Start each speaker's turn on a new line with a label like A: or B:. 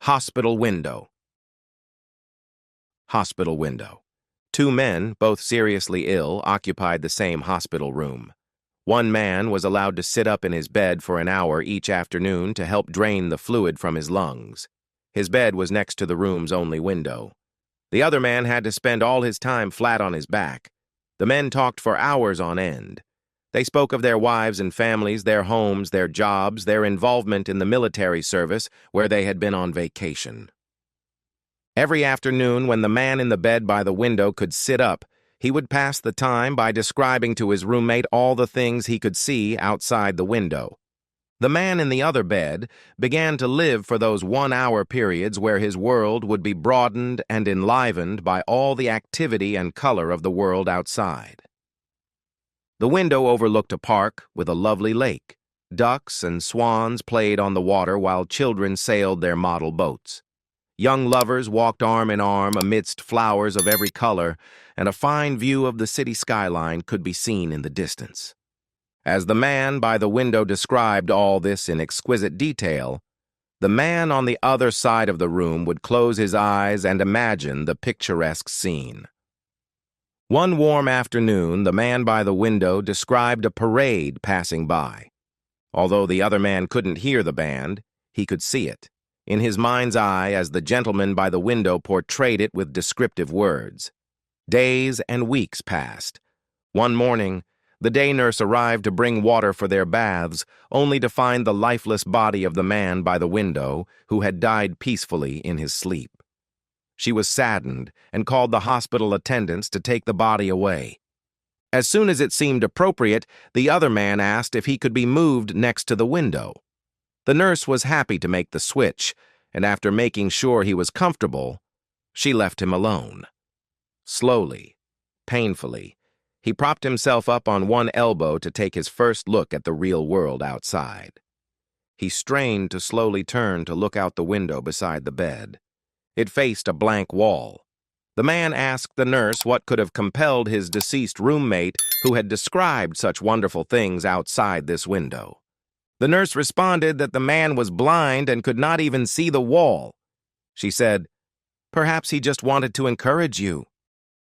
A: Hospital window. Hospital window. Two men, both seriously ill, occupied the same hospital room. One man was allowed to sit up in his bed for an hour each afternoon to help drain the fluid from his lungs. His bed was next to the room's only window. The other man had to spend all his time flat on his back. The men talked for hours on end. They spoke of their wives and families, their homes, their jobs, their involvement in the military service where they had been on vacation. Every afternoon, when the man in the bed by the window could sit up, he would pass the time by describing to his roommate all the things he could see outside the window. The man in the other bed began to live for those 1-hour periods where his world would be broadened and enlivened by all the activity and color of the world outside. The window overlooked a park with a lovely lake. Ducks and swans played on the water while children sailed their model boats. Young lovers walked arm in arm amidst flowers of every color, and a fine view of the city skyline could be seen in the distance. As the man by the window described all this in exquisite detail, the man on the other side of the room would close his eyes and imagine the picturesque scene. One warm afternoon, the man by the window described a parade passing by. Although the other man couldn't hear the band, he could see it in his mind's eye as the gentleman by the window portrayed it with descriptive words. Days and weeks passed. One morning, the day nurse arrived to bring water for their baths, only to find the lifeless body of the man by the window who had died peacefully in his sleep. She was saddened and called the hospital attendants to take the body away. As soon as it seemed appropriate, the other man asked if he could be moved next to the window. The nurse was happy to make the switch, and after making sure he was comfortable, she left him alone. Slowly, painfully, he propped himself up on one elbow to take his first look at the real world outside. He strained to slowly turn to look out the window beside the bed. It faced a blank wall. The man asked the nurse what could have compelled his deceased roommate, who had described such wonderful things outside this window. The nurse responded that the man was blind and could not even see the wall. She said, "Perhaps he just wanted to encourage you."